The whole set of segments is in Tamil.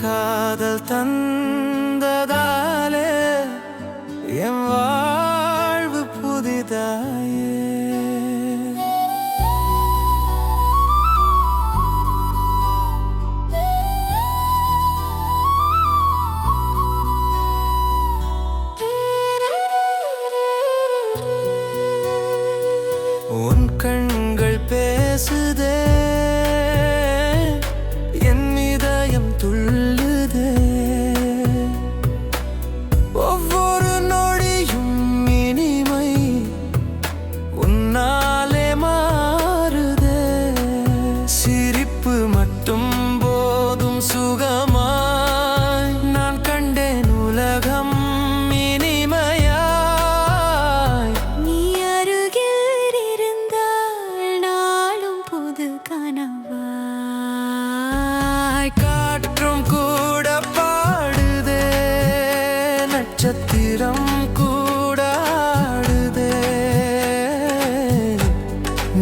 காதல் தந்ததாலே என் வாழ்வு புதிதாயே. உன் கண்கள் பேசுதே, என் இதயம் துள்ளுதே. ஒவ்வொரு நொடியும் இனிமை உன்னாலே மாறுதே. சிரிப்பு மட்டும் போதும் சுகமாய் நான் கண்டேன் உலகம் இனிமையாய். நீ அருகில் இருந்தால் நாளும் புது கனவாய். காற்றும் கூட பாடுதே, நட்சத்திரம் கூட ஆடுதே.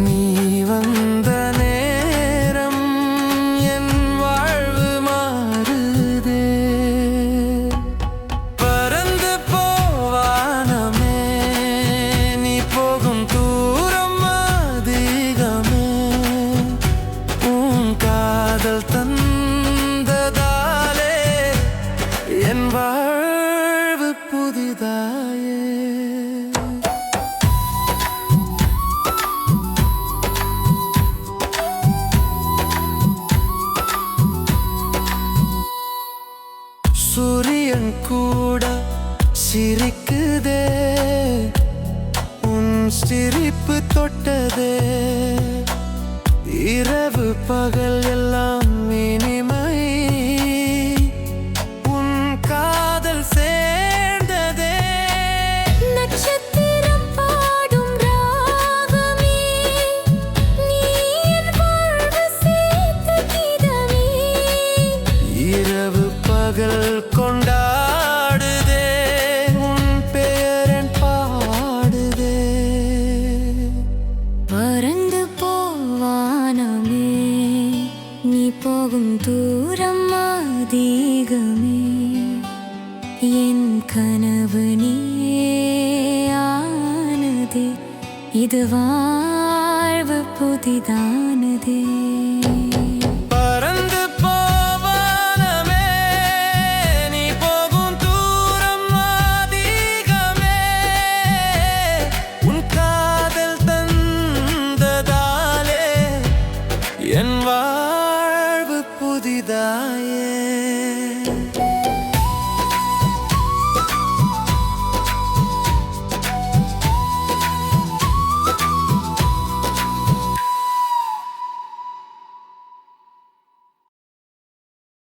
நீ வந்த நேரம் என் வாழ்வு மாறுதே. பறந்து போவானமே, நீ போகும் தூரம் அதிகமே. உன் காதல் தந்ததாலே என் வாழ்வு புதிதாயே. சூரியன் கூட சிரிக்குதே, உன் சிரிப்பு தொட்டதே. இரவு பகல் எல்லாம் இனிமை உன் காதல் சேர்ந்ததே. நட்சத்திரம் பாடும் ராகமே, நீ என் வாழ்வு சேர்த்த கீதமே. இரவு பகல் கொண்டாடுதே, உன் பெயரன் பாடுதே. பறந்து போவானமே, நீ போகும் தூரம் அதிகமே. என் கனவு நீயானதே, இது வாழ்வு புதிதானதே.